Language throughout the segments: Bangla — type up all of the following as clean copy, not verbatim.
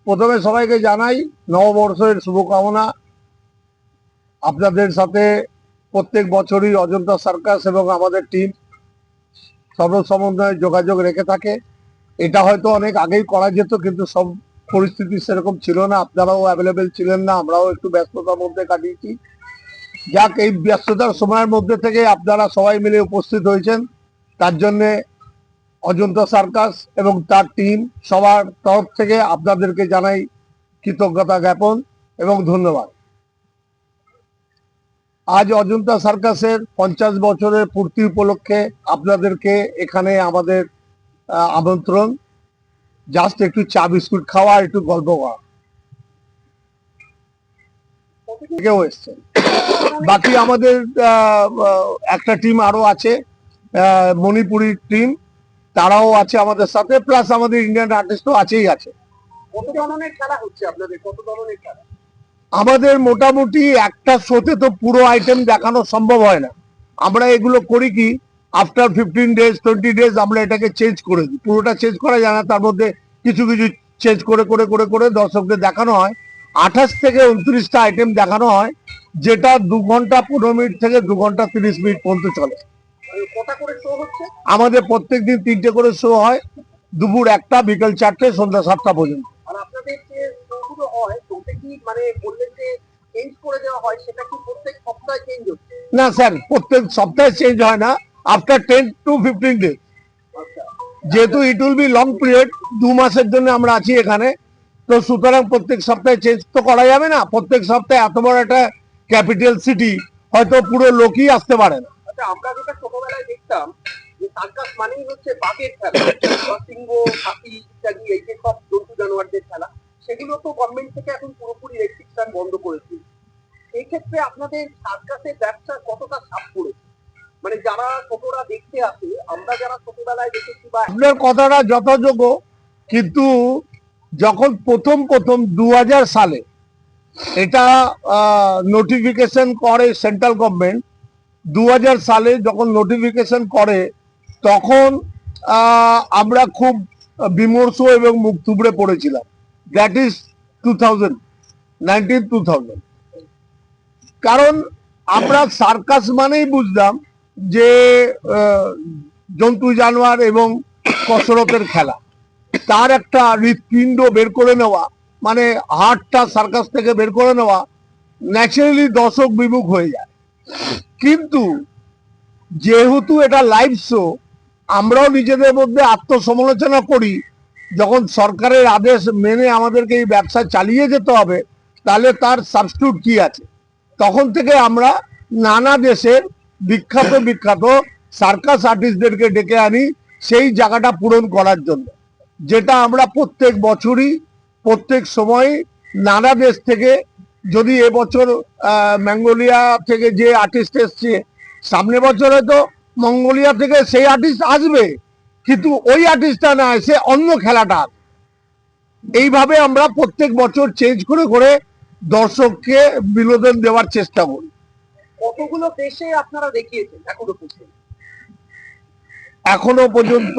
প্রথমে সবাইকে জানাই নববর্ষের শুভকামনা। আপনাদের সাথে প্রত্যেক বছরই অজন্তা সার্কাস এবং আমাদের টিম সর্বসমন্বয়ে যোগাযোগ রেখে থাকে। এটা হয়তো অনেক আগেই করা যেত, কিন্তু সব পরিস্থিতি সেরকম ছিল না, আপনারাও অ্যাভেলেবেল ছিলেন না, আমরাও একটু ব্যস্ততার মধ্যে কাটিয়েছি। যাক, এই ব্যস্ততার সময়ের মধ্যে থেকে আপনারা সবাই মিলে উপস্থিত হয়েছেন, তার জন্যে অজন্তা সার্কাস এবং তার টিম সবার তরফ থেকে আপনাদেরকে জানাই কৃতজ্ঞতা জ্ঞাপন এবং ধন্যবাদ। আজ অজন্তা সার্কাসের 50 বছরের পূর্তি উপলক্ষে আপনাদেরকে এখানে আমাদের আমন্ত্রণ। জাস্ট একটু চা বিস্কুট খাওয়া, একটু গল্প করা। কেউ এসছেন, বাকি আমাদের একটা টিম আরো আছে, মণিপুরি টিম, তারাও আছে আমাদের সাথে, প্লাস আমাদের ইন্ডিয়ান আর্টিস্টও আছেই আছে। কত ধরনের খেলা হচ্ছে আপনাদের? কত ধরনের খেলা? আমাদের মোটামুটি একটা শোতে তো পুরো আইটেম দেখানো সম্ভব হয় না। আমরা এগুলো করি কি, আফটার 15 ডেজ 20 ডেজ আমরা এটাকে চেঞ্জ করে দিই। পুরোটা চেঞ্জ করা যায় না, তার মধ্যে কিছু কিছু চেঞ্জ করে করে করে করে দর্শকদের দেখানো হয়। 28 থেকে 29টা আইটেম দেখানো হয়, যেটা 2 ঘন্টা 15 মিনিট থেকে 2 ঘন্টা 30 মিনিট পর্যন্ত চলে। কটা করে শো হচ্ছে? আমাদের প্রত্যেকদিন 3টে করে শো হয়, দুপুর 1টা, বিকেল 4টে, সন্ধ্যা 7টা পর্যন্ত। আর আপনাদের যে শোগুলো হয়, ওটা কি মানে বললেন যে চেঞ্জ করে দেওয়া হয়, সেটা কি প্রত্যেক সপ্তাহে চেঞ্জ হচ্ছে? না স্যার, প্রত্যেক সপ্তাহে চেঞ্জ হয় না, আফটার 10 to 15 ডেজ। আচ্ছা, যেহেতু it will be long period, 2 মাসের জন্য আমরা আছি এখানে, তো সুতরাং প্রত্যেক সপ্তাহে চেঞ্জ তো করা যাবে না। প্রত্যেক সপ্তাহে এত বড় একটা ক্যাপিটাল সিটি হয়তো পুরো লোকই আসতে পারে না। আচ্ছা, আমরা যেটা ছোটবেলায় দেখতাম যে সার্কাস মানেই হচ্ছে বাঘের খেলা বা সিংহ, হাতি ইত্যাদি, এই যে সব জন্তু জানোয়ারদের খেলা, সেগুলো তো গভর্নমেন্ট থেকে এখন পুরোপুরি রেস্ট্রিকশন বন্ধ করেছে। এই ক্ষেত্রে আপনাদের সার্কাসের ব্যবসা কতটা চাপ পড়েছে? মানে যারা ছোটরা দেখতে আসে, আমরা যারা ছোটবেলায় দেখেছি বা আপনার কথাটা যথাযোগ্য, কিন্তু যখন প্রথম প্রথম 2000 সালে এটা নোটিফিকেশন করে সেন্ট্রাল গভর্নমেন্ট, 2000 সালে যখন নোটিফিকেশন করে, তখন আমরা খুব বিমর্ষ এবং মুখ থুবড়ে পড়েছিলাম। দ্যাট ইজ 2000, কারণ আমরা সার্কাস মানেই বুঝলাম যে জন্তু জানোয়ার এবং কসরতের খেলা, তার একটা হৃৎপিণ্ড বের করে নেওয়া, মানে হার্টটা সার্কাস থেকে বের করে নেওয়া, ন্যাচারালি দর্শক বিমুখ হয়ে যায়। কিন্তু যেহেতু এটা লাইভ শো, আমরাও নিজেদের মধ্যে আত্মসমালোচনা করি, যখন সরকারের আদেশ মেনে আমাদেরকে এই ব্যবসা চালিয়ে যেতে হবে, তাহলে তার সাবস্টিটিউট কি আছে। তখন থেকে আমরা নানা দেশের বিখ্যাত বিখ্যাত সার্কাস আর্টিস্টদেরকে ডেকে আনি সেই জায়গাটা পূরণ করার জন্য, যেটা আমরা প্রত্যেক বছরই প্রত্যেক সময় নানা দেশ থেকে, যদি এবছর মঙ্গোলিয়া থেকে যে আর্টিস্ট এসছে, সামনে বছর হয়তো মঙ্গোলিয়া থেকে সেই আর্টিস্ট আসবে, কিন্তু ওই আর্টিস্টটা না এসে অন্য খেলাটা। এইভাবে আমরা প্রত্যেক বছর চেঞ্জ করে করে দর্শককে বিনোদন দেওয়ার চেষ্টা করি। কতগুলো দেশে আপনারা দেখিয়েছেন এখনো পর্যন্ত? এখনো পর্যন্ত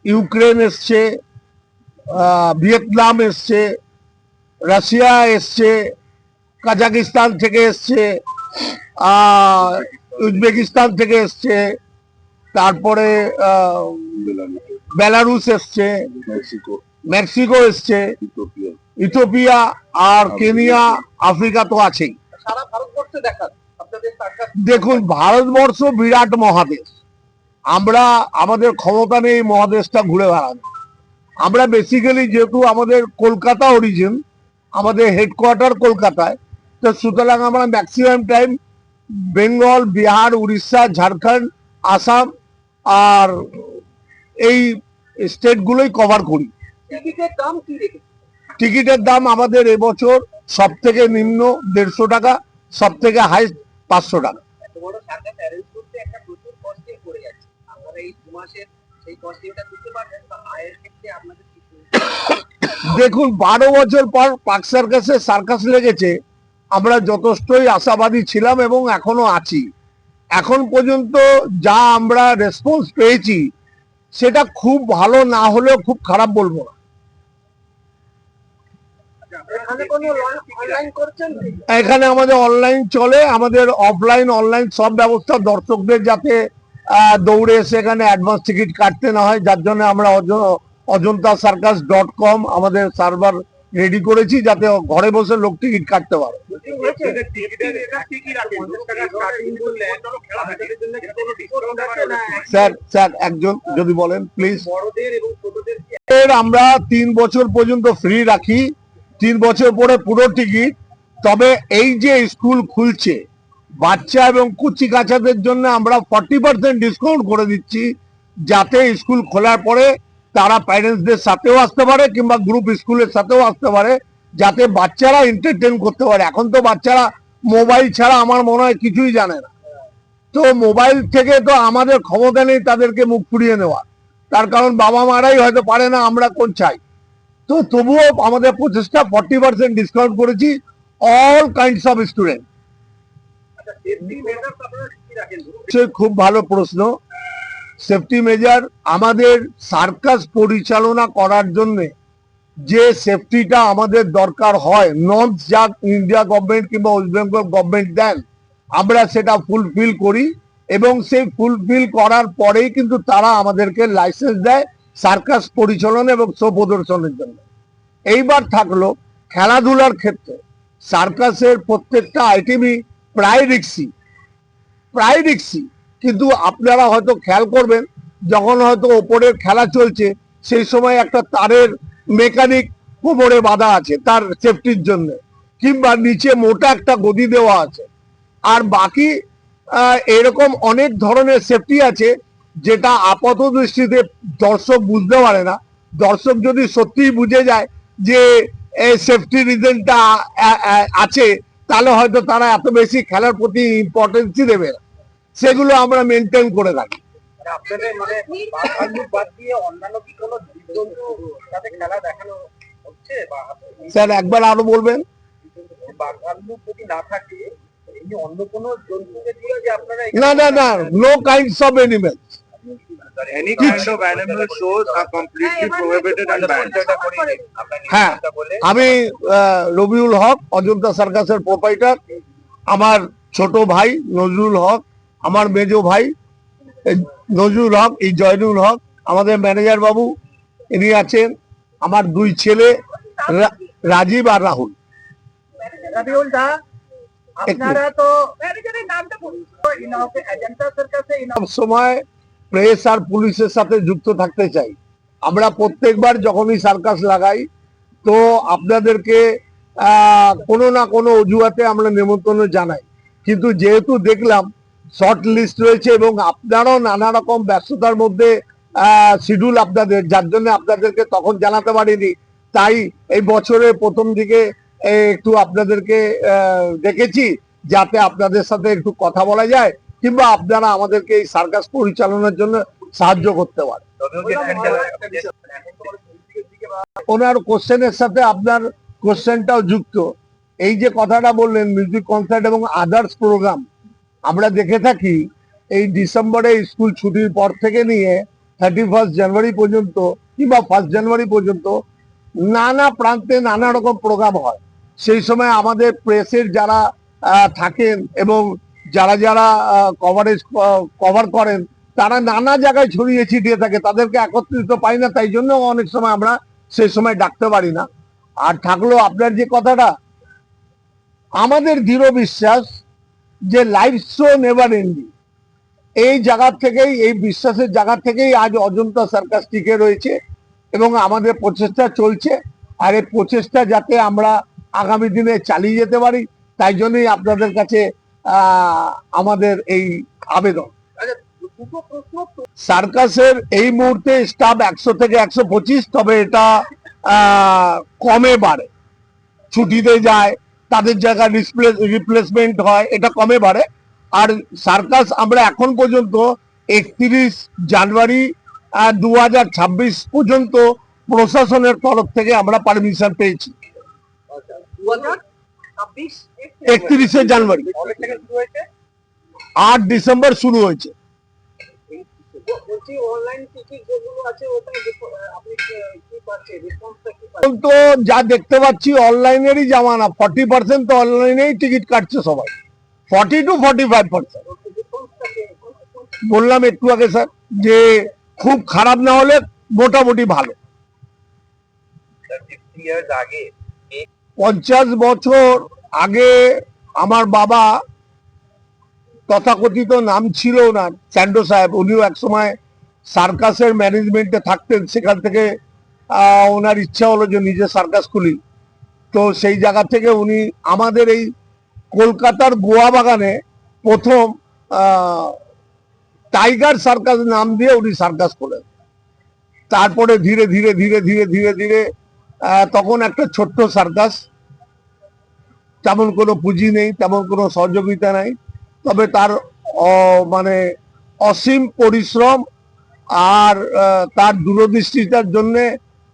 ইউক্রেন এসছে, ভিয়েতনাম এসছে, রাশিয়া এসছে, কাজাকিস্তান থেকে এসছে, উজবেকিস্তান থেকে এসছে, তারপরে বেলারুস এসছে, মেক্সিকো এসছে, ইথিওপিয়া, আর কেনিয়া, আফ্রিকা তো আছেই। সারা ভারতবর্ষে দেখান আপনাদের সার্কাস? দেখুন, ভারতবর্ষ বিরাট মহাদেশ, আমরা আমাদের ক্ষমতা নেই মহাদেশটা ঘুরে বেড়ানো। আমরা বেসিক্যালি, যেহেতু আমাদের কলকাতা অরিজিন, আমাদের হেডকোয়ার্টার কলকাতায়, তো সুতরাং আমরা ম্যাক্সিমাম টাইম বেঙ্গল, বিহার, উড়িষ্যা, ঝাড়খণ্ড, আসাম আর এই স্টেটগুলোই কভার করি। টিকিটের দাম কি রেখেছে? টিকিটের দাম আমাদের এবছর সব থেকে নিম্ন 150 টাকা, সব থেকে হাইস্ট 500 টাকা। এত বড় সার্কাস অ্যারেঞ্জ করতে একটা প্রচুর কস্টে পড়ে যাচ্ছে, আপনারা এই 2 মাসের সেই কস্টিংটা দিতে পারবেন বা আয়ের ক্ষেত্রে আপনাদের কি? দেখুন, 12 বছর পর পাক সার্কাসে সার্কাস লেগেছে, আমরা যথেষ্টই আশাবাদী ছিলাম এবং এখনো আছি। এখন পর্যন্ত যা আমরা রেসপন্স পেয়েছি, সেটা খুব ভালো না হলেও খুব খারাপ বলবো না। এখানে কোনো অনলাইন করছেন কি? এখানে আমাদের অনলাইন চলে, আমাদের অফলাইন অনলাইন সব ব্যবস্থা, দর্শকদের যাতে দৌড়ে এসে এখানে অ্যাডভান্স টিকিট কাটতে না হয়, যার জন্য আমরা অজন্তা সার্কাস .com আমাদের সার্ভার রেডি করেছি, যাতে ঘরে বসে লোক টিকিট কাটতে পারে। স্যার স্যার একজন যদি বলেন প্লিজ। আমরা 3 বছর পর্যন্ত ফ্রি রাখি, 3 বছর পরে পুরো টিকিট। তবে এই যে স্কুল খুলছে বাচ্চা এবং কুচি কাচাদের জন্য আমরা 40% ডিসকাউন্ট করে দিচ্ছি, যাতে স্কুল খোলার পরে তারা প্যারেন্টসদের সাথেও আসতে পারে কিংবা গ্রুপ স্কুলের সাথেও আসতে পারে, যাতে বাচ্চারা এন্টারটেন করতে পারে। এখন তো বাচ্চারা মোবাইল ছাড়া আমার মনে হয় কিছুই জানে না, তো মোবাইল থেকে তো আমাদের ক্ষমতা নেই তাদেরকে মুখ ফুরিয়ে নেওয়া, তার কারণ বাবা মারাই হয়তো পারে না, আমরা কোন চাই। তো তবুও আমাদের প্রচেষ্টা 40% ডিসকাউন্ট করেছি অল কাইন্ডস অফ স্টুডেন্ট। খুব ভালো প্রশ্ন। সেফটি মেজার আমাদের সার্কাস পরিচালনা করার জন্য যে সেফটিটা আমাদের দরকার হয়, নর্মস যা ইন্ডিয়া গভর্নমেন্ট কিংবা ওয়েস্ট বেঙ্গল গভর্নমেন্ট দেন, আমরা সেটা ফুলফিল করি এবং সেই ফুলফিল করার পরেই কিন্তু তারা আমাদেরকে লাইসেন্স দেয় সার্কাস পরিচালনা এবং শো প্রদর্শনের জন্য। এইবার থাকলো খেলাধুলার ক্ষেত্রে সার্কাসের প্রত্যেকটা আইটেমই প্রায় রিক্সি, কিন্তু আপনারা হয়তো খেয়াল করবেন যখন হয়তো ওপরের খেলা চলছে সেই সময় একটা তারের মেকানিক কোমরে বাঁধা আছে তার সেফটির জন্য, কিংবা নিচে মোটা একটা গদি দেওয়া আছে, আর বাকি এরকম অনেক ধরনের সেফটি আছে যেটা আপাত দৃষ্টিতে দর্শক বুঝতে পারে না। দর্শক যদি সত্যিই বুঝে যায় যে সেফটি রিজনটা আছে, তাহলে হয়তো তারা এত বেশি খেলার প্রতি ইম্পর্টেন্সই দেবে না, সেগুলো আমরা মেনটেন করে রাখি। আপনাদের মানে বাদ দিয়ে অন্যান্য কি কোনো জীবজন্তু সাথে খেলা দেখানো হচ্ছে? বা স্যার একবার আরো বলবেন। বাঘ ভাল্লুক যদি না থাকে, এমনি অন্য কোনো জন্তুকে দিয়ে যে আপনারা না, no kinds of animal. Any kind of animal shows are completely prohibited and banned. হ্যাঁ, আমি রবিউল হক, অজন্তা সার্কাসের প্রোপাইটার। আমার ছোট ভাই নজরুল হক, আমার মেজো ভাই নজরুল হক, এই জয়নুল হক, আমাদের ম্যানেজার বাবু ইনি আছেন, আমার 2 ছেলে রাজীব আর রাহুল। রবিউল দা, আপনারা তো ম্যানেজারের নামটা বলুন। অজন্তা সার্কাসে সবসময় প্রেস আর পুলিশের সাথে যুক্ত থাকতে চাই। আমরা প্রত্যেকবার যখনই সার্কাস লাগাই তো আপনাদেরকে কোনো না কোনো অজুহাতে আমরা নেমন্তন্ন জানাই, কিন্তু যেহেতু দেখলাম শর্ট লিস্ট রয়েছে এবং আপনারাও নানা রকম ব্যস্ততার মধ্যে শিডিউল আপনাদের, যার জন্য আপনাদেরকে তখন জানাতে পারিনি, তাই এই বছরের প্রথম দিকে একটু আপনাদেরকে ডেকেছি যাতে আপনাদের সাথে একটু কথা বলা যায় কিংবা আপনারা আমাদেরকে এই সার্কাস পরিচালনার জন্য সাহায্য করতে পারেন। ওনার কোশ্চেনের সাথে আপনার কোশ্চেনটাও যুক্ত। এই যে কথাটা বললেন মিউজিক কনসার্ট এবং আদার্স প্রোগ্রাম, আমরা দেখে থাকি এই ডিসেম্বরে স্কুল ছুটির পর থেকে নিয়ে 31 জানুয়ারি পর্যন্ত কিংবা 1 জানুয়ারি পর্যন্ত নানা প্রান্তে নানা রকম প্রোগ্রাম হয়। সেই সময় আমাদের প্রেসের যারা থাকেন এবং যারা যারা কভার করেন তারা নানা জায়গায় ছড়িয়ে ছিটিয়ে থাকে, তাদেরকে একত্রিত পাই না, তাই জন্য অনেক সময় আমরা সেই সময় ডাকতে পারি না। আর থাকলো আপনার যে কথাটা, আমাদের দৃঢ় বিশ্বাস যে লাইভ শো নেভার এন্ডিং, এই জায়গা থেকেই, এই বিশ্বাসের জায়গা থেকেই আজ অজন্তা সার্কাস টিকে রয়েছে এবং আমাদের প্রচেষ্টা চলছে। আর এই প্রচেষ্টা যাতে আমরা আগামী দিনে চালিয়ে যেতে পারি, তাই জন্যই আপনাদের কাছে আমাদের এই আবেদন। সার্কাসের এই মুহূর্তে স্টাফ 100 থেকে 125, তবে এটা কমে বাড়ে, ছুটিতে যায়, তাদের জায়গায় রিপ্লেসমেন্ট হয়, এটা কমে বাড়ে। আর সার্কাস আমরা এখন পর্যন্ত 31 জানুয়ারি 2026 পর্যন্ত প্রশাসনের তরফ থেকে আমরা পারমিশন পেয়েছি। 31 জানুয়ারি, 8 ডিসেম্বর শুরু হয়েছে। বলছি অনলাইন টিকিট যেগুলো আছে ওটা আপনি কি পাচ্ছেন, রেসপন্সটা কি এখন তো যা দেখতে পাচ্ছি অনলাইনেরই জামানা, 40% তো অনলাইনেই টিকিট কাটছে সবাই, 40 to 45%। বললাম একটু আগে স্যার যে খুব খারাপ না হলে মোটামুটি ভালো। 50 বছর আগে আমার বাবা, তথাকথিত নাম ছিল না স্যান্ডো সাহেব, উনিও একসময় সার্কাসের ম্যানেজমেন্টে থাকতেন, সেখান থেকে ওনার ইচ্ছা হলো যে নিজে সার্কাস খুলি। তো সেই জায়গা থেকে উনি আমাদের এই কলকাতার গোয়া বাগানে প্রথম টাইগার সার্কাস নাম দিয়ে উনি সার্কাস খোলেন। তারপরে ধীরে ধীরে ধীরে ধীরে ধীরে ধীরে তখন একটা ছোট্ট সার্কাস, তেমন কোনো পুঁজি নেই, তেমন কোনো সহযোগিতা নাই, তবে তার মানে অসীম পরিশ্রম আর তার দূরদৃষ্টিতার জন্য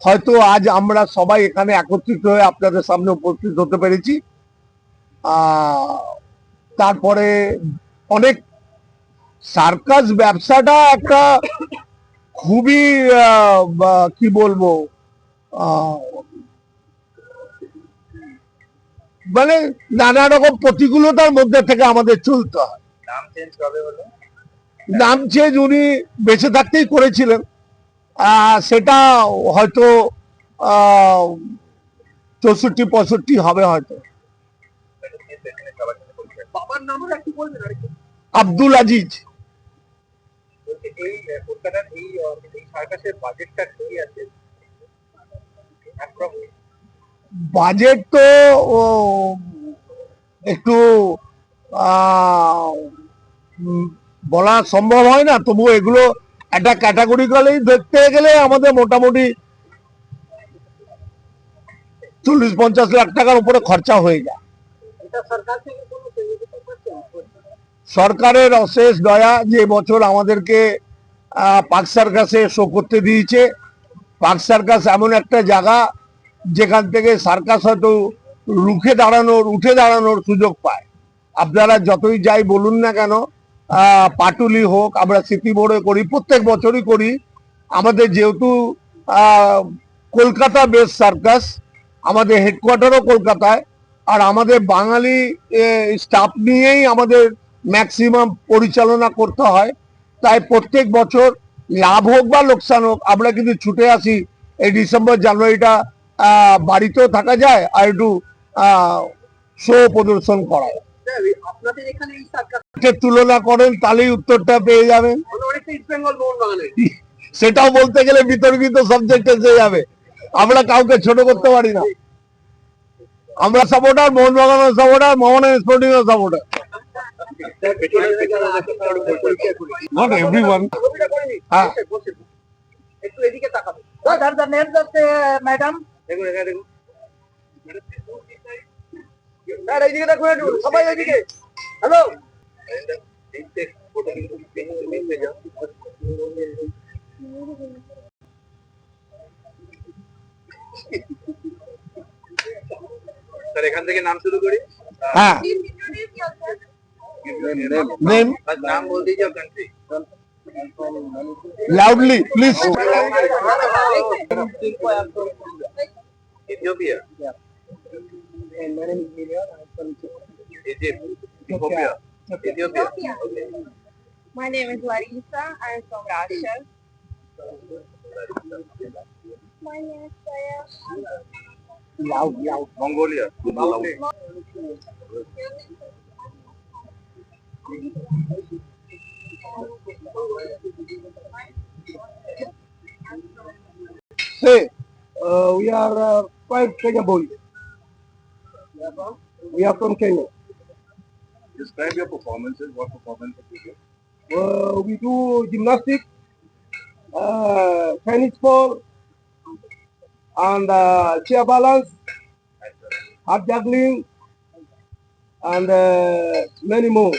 হয়তো আজ আমরা সবাই এখানে একত্রিত হয়ে আপনাদের সামনে উপস্থিত হতে পেরেছি। তারপরে অনেক সার্কাস ব্যবসাটা একটা খুবই কি বলবো, মানে নানা রকম প্রতিকূলতার মধ্যে থেকে আমাদের চলতে হয়। নাম চেঞ্জ কবে হলো? নাম চেঞ্জ উনি বেঁচে থাকতেই করেছিলেন, সেটা হয়তো 64-65 হবে হয়তো। বাবার নামটা একটু বলবেন আরেকটু? আব্দুল আজিজ। এই কলকাতার এই সার্কাসের বাজেটটা কি আছে? বাজেট তো একটু বলা সম্ভব হয় না, তবুও এগুলো একটা ক্যাটাগরিক্যালি দেখতে গেলে আমাদের মোটামুটি 40-50 লাখ টাকার উপরে খরচা হয়ে যায়। সরকারের অশেষ দয়া যে বছর আমাদেরকে পার্ক সার্কাসে শো করতে দিয়েছে। পার্ক সার্কাস এমন একটা জায়গা যেখান থেকে সার্কাস হয়তো উঠে দাঁড়ানোর সুযোগ পায়। আপনারা যতই যাই বলুন না কেন, পাটুলি হোক, আমরা স্মৃতি বোর্ডে করি, প্রত্যেক বছরই করি। আমাদের যেহেতু কলকাতা বেস সার্কাস, আমাদের হেডকোয়ার্টারও কলকাতায়, আর আমাদের বাঙালি স্টাফ নিয়েই আমাদের ম্যাক্সিমাম পরিচালনা করতে হয়, তাই প্রত্যেক বছর লাভ হোক বা লোকসান হোক আমরা কিন্তু ছুটে আসি এই ডিসেম্বর জানুয়ারিটা বাড়িতেও থাকা যায় আর একটু শো প্রদর্শন করা যায়। আপনাদের এখানে এই সার্কাস তুলনা করেন তাহলেই উত্তরটা পেয়ে যাবেন। অনেকটা ইস্ট বেঙ্গল মোহনবাগানে। সেটাও বলতে গেলে বিতর্কিত সাবজেক্ট এসে যাবে, আমরা কাউকে ছোট করতে পারি না। আমরা সাপোর্টার, মোহনবাগানের সাপোর্টার, মোহনের স্পোর্টিং এর সাপোর্টার। Not everyone. হ্যাঁ, একটু এদিকে তাকাবেন। ম্যাডাম দেখুন, এখানে দেখুন স্যার এইদিকে দেখুন একটু, সবাই এইদিকে। হ্যালো, স্যার এখান থেকে নাম শুরু করি। হ্যাঁ, নেম নাম বল दीजिए और country loudly please. Ethiopia, Egypt, Ethiopia, Ethiopia. Okay. My name is Larissa. I'm from Russia. My name is Saya. Mongolia. Say, we are 5 Kenya boys. We are from Kenya. Describe your performances. What performances you do? We do gymnastics, tennis ball, and chair balance, hard juggling, and many more.